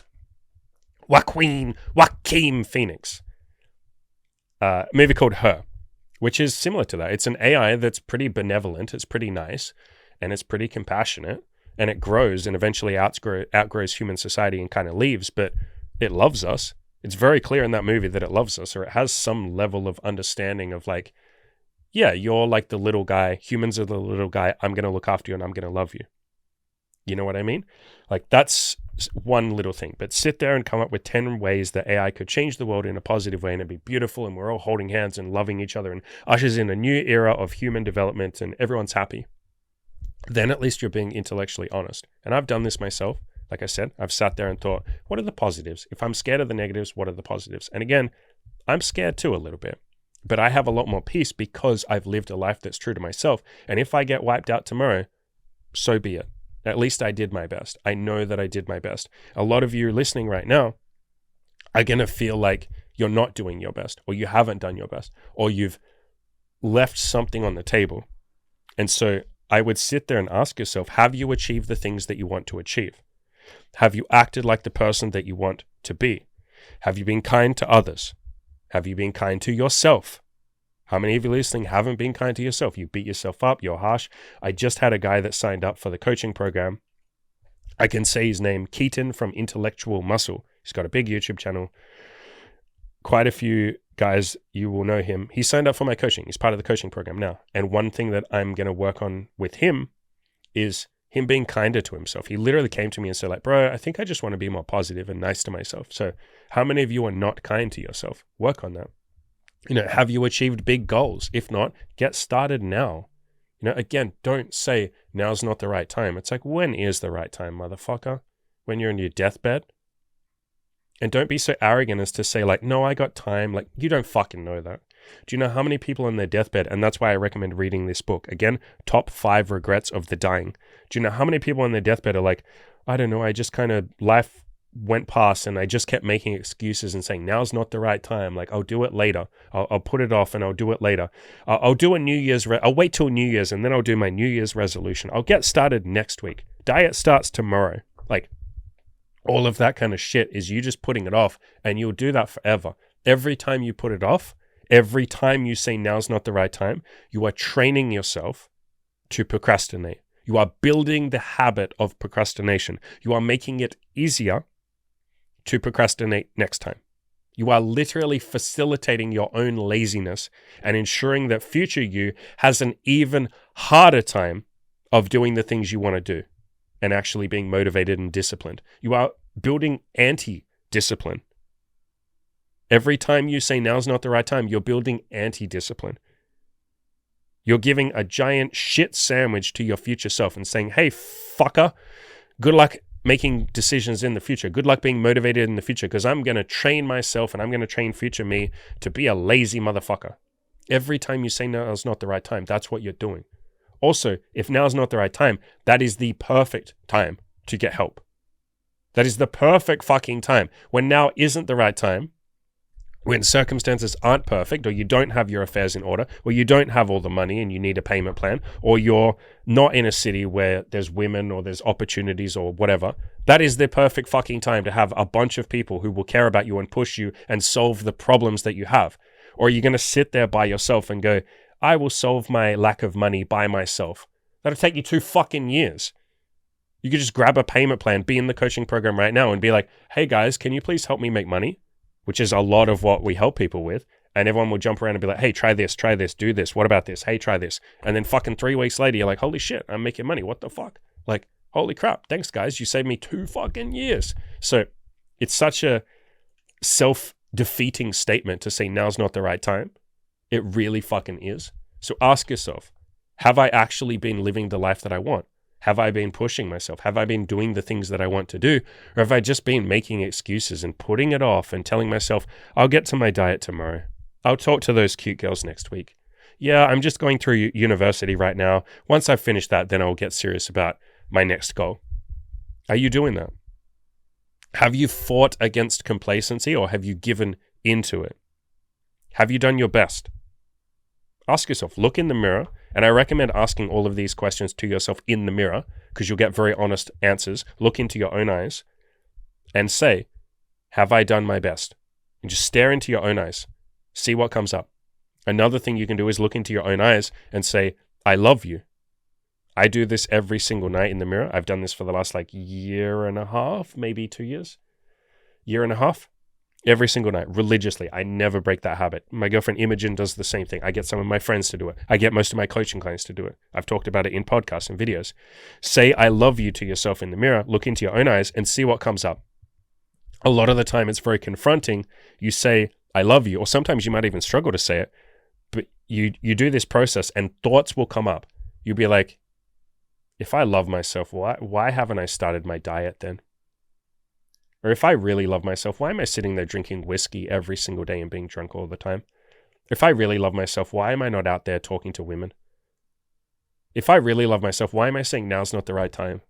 Joaquin Phoenix. Movie called Her, which is similar to that. It's an AI that's pretty benevolent. It's pretty nice. And it's pretty compassionate. And it grows and eventually outgrows human society and kind of leaves. But it loves us. It's very clear in that movie that it loves us, or it has some level of understanding of like, yeah, you're like the little guy. Humans are the little guy. I'm going to look after you and I'm going to love you. You know what I mean? Like, that's one little thing. But sit there and come up with 10 ways that AI could change the world in a positive way and it'd be beautiful and we're all holding hands and loving each other and ushers in a new era of human development and everyone's happy. Then at least you're being intellectually honest. And I've done this myself. Like I said, I've sat there and thought, what are the positives? If I'm scared of the negatives, what are the positives? And again, I'm scared too a little bit. But I have a lot more peace because I've lived a life that's true to myself. And if I get wiped out tomorrow, so be it. At least I did my best. I know that I did my best. A lot of you listening right now are going to feel like you're not doing your best, or you haven't done your best, or you've left something on the table. And so I would sit there and ask yourself, have you achieved the things that you want to achieve? Have you acted like the person that you want to be? Have you been kind to others? Have you been kind to yourself? How many of you listening haven't been kind to yourself? You beat yourself up, you're harsh. I just had a guy that signed up for the coaching program. I can say his name, Keaton from Intellectual Muscle. He's got a big YouTube channel. Quite a few guys, you will know him. He signed up for my coaching. He's part of the coaching program now. And one thing that I'm going to work on with him is him being kinder to himself. He literally came to me and said, like, bro, I think I just want to be more positive and nice to myself. So how many of you are not kind to yourself? Work on that. Have you achieved big goals? If not, get started now. Again, don't say now's not the right time. It's like, when is the right time, motherfucker? When you're in your deathbed? And don't be so arrogant as to say like, no, I got time. Like, you don't fucking know that. Do you know how many people on their deathbed? And that's why I recommend reading this book. Again, top 5 regrets of the dying. Do you know how many people on their deathbed are like, I don't know, I just kind of, life went past and I just kept making excuses and saying, now's not the right time. Like, I'll do it later. I'll put it off and I'll do it later. I'll do a New Year's, I'll wait till New Year's and then I'll do my New Year's resolution. I'll get started next week. Diet starts tomorrow. Like, all of that kind of shit is you just putting it off, and you'll do that forever. Every time you put it off, every time you say now's not the right time, you are training yourself to procrastinate. You are building the habit of procrastination. You are making it easier to procrastinate next time. You are literally facilitating your own laziness and ensuring that future you has an even harder time of doing the things you want to do and actually being motivated and disciplined. You are building anti-discipline. Every time you say now's not the right time, you're building anti-discipline. You're giving a giant shit sandwich to your future self and saying, hey, fucker, good luck making decisions in the future. Good luck being motivated in the future, because I'm going to train myself and I'm going to train future me to be a lazy motherfucker. Every time you say now's not the right time, that's what you're doing. Also, if now's not the right time, that is the perfect time to get help. That is the perfect fucking time. When now isn't the right time, when circumstances aren't perfect, or you don't have your affairs in order, or you don't have all the money and you need a payment plan, or you're not in a city where there's women or there's opportunities or whatever, that is the perfect fucking time to have a bunch of people who will care about you and push you and solve the problems that you have. Or are you going to sit there by yourself and go, I will solve my lack of money by myself? That'll take you 2 fucking years. You could just grab a payment plan, be in the coaching program right now and be like, hey guys, can you please help me make money? Which is a lot of what we help people with. And everyone will jump around and be like, hey, try this, do this. What about this? Hey, try this. And then fucking 3 weeks later, you're like, holy shit, I'm making money. What the fuck? Like, holy crap. Thanks, guys. You saved me 2 fucking years. So it's such a self-defeating statement to say now's not the right time. It really fucking is. So ask yourself, have I actually been living the life that I want? Have I been pushing myself? Have I been doing the things that I want to do? Or have I just been making excuses and putting it off and telling myself, I'll get to my diet tomorrow. I'll talk to those cute girls next week. Yeah, I'm just going through university right now. Once I've finished that, then I'll get serious about my next goal. Are you doing that? Have you fought against complacency or have you given into it? Have you done your best? Ask yourself, look in the mirror, and I recommend asking all of these questions to yourself in the mirror because you'll get very honest answers. Look into your own eyes and say, have I done my best? And just stare into your own eyes. See what comes up. Another thing you can do is look into your own eyes and say, I love you. I do this every single night in the mirror. I've done this for the last year and a half, maybe 2 years. Year and a half. Every single night, religiously. I never break that habit. My girlfriend Imogen does the same thing. I get some of my friends to do it. I get most of my coaching clients to do it. I've talked about it in podcasts and videos. Say I love you to yourself in the mirror. Look into your own eyes and see what comes up. A lot of the time, it's very confronting. You say, I love you, or sometimes you might even struggle to say it, but you do this process and thoughts will come up. You'll be like, if I love myself, why haven't I started my diet then? Or if I really love myself, why am I sitting there drinking whiskey every single day and being drunk all the time? If I really love myself, why am I not out there talking to women? If I really love myself, why am I saying now's not the right time?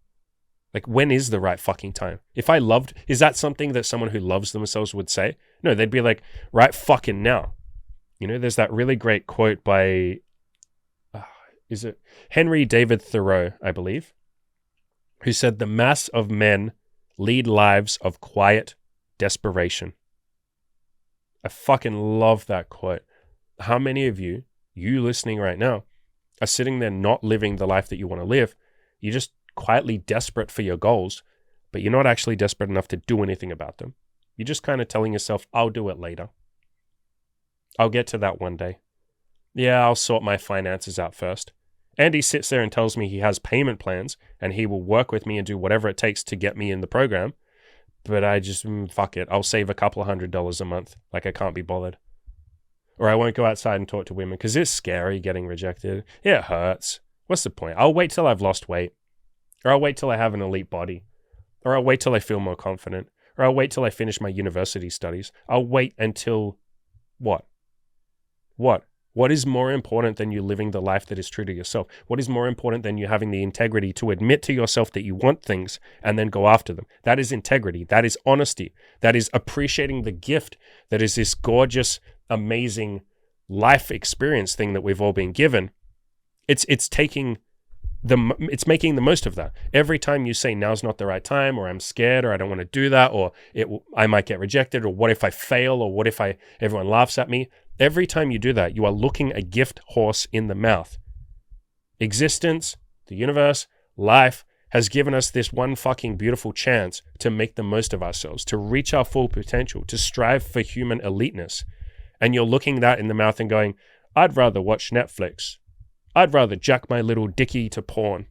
Like, when is the right fucking time? If I loved, is that something that someone who loves themselves would say? No, they'd be like, right fucking now. You know, there's that really great quote by, is it Henry David Thoreau, I believe, who said, the mass of men lead lives of quiet desperation. I fucking love that quote. How many of you listening right now, are sitting there not living the life that you want to live? You're just quietly desperate for your goals, but you're not actually desperate enough to do anything about them. You're just kind of telling yourself, I'll do it later. I'll get to that one day. Yeah, I'll sort my finances out first. Andy sits there and tells me he has payment plans and he will work with me and do whatever it takes to get me in the program. But I just, fuck it. I'll save a couple $100 a month. Like, I can't be bothered. Or I won't go outside and talk to women because it's scary getting rejected. It hurts. What's the point? I'll wait till I've lost weight. Or I'll wait till I have an elite body. Or I'll wait till I feel more confident. Or I'll wait till I finish my university studies. I'll wait until what? What? What is more important than you living the life that is true to yourself? What is more important than you having the integrity to admit to yourself that you want things and then go after them? That is integrity. That is honesty. That is appreciating the gift that is this gorgeous, amazing life experience thing that we've all been given. It's making the most of that. Every time you say now's not the right time, or I'm scared, or I don't want to do that, or I might get rejected, or what if I fail, or what if everyone laughs at me? Every time you do that, you are looking a gift horse in the mouth. Existence, the universe, life has given us this one fucking beautiful chance to make the most of ourselves, to reach our full potential, to strive for human eliteness. And you're looking that in the mouth and going, I'd rather watch Netflix. I'd rather jack my little dickie to porn.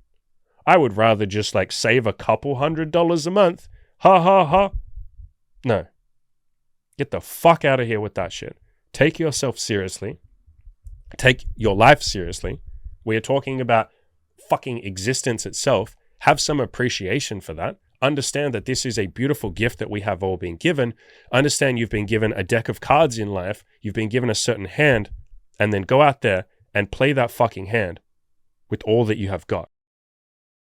I would rather just save a couple $100 a month. Ha ha ha. No. Get the fuck out of here with that shit. Take yourself seriously. Take your life seriously. We are talking about fucking existence itself. Have some appreciation for that. Understand that this is a beautiful gift that we have all been given. Understand you've been given a deck of cards in life. You've been given a certain hand. And then go out there and play that fucking hand with all that you have got.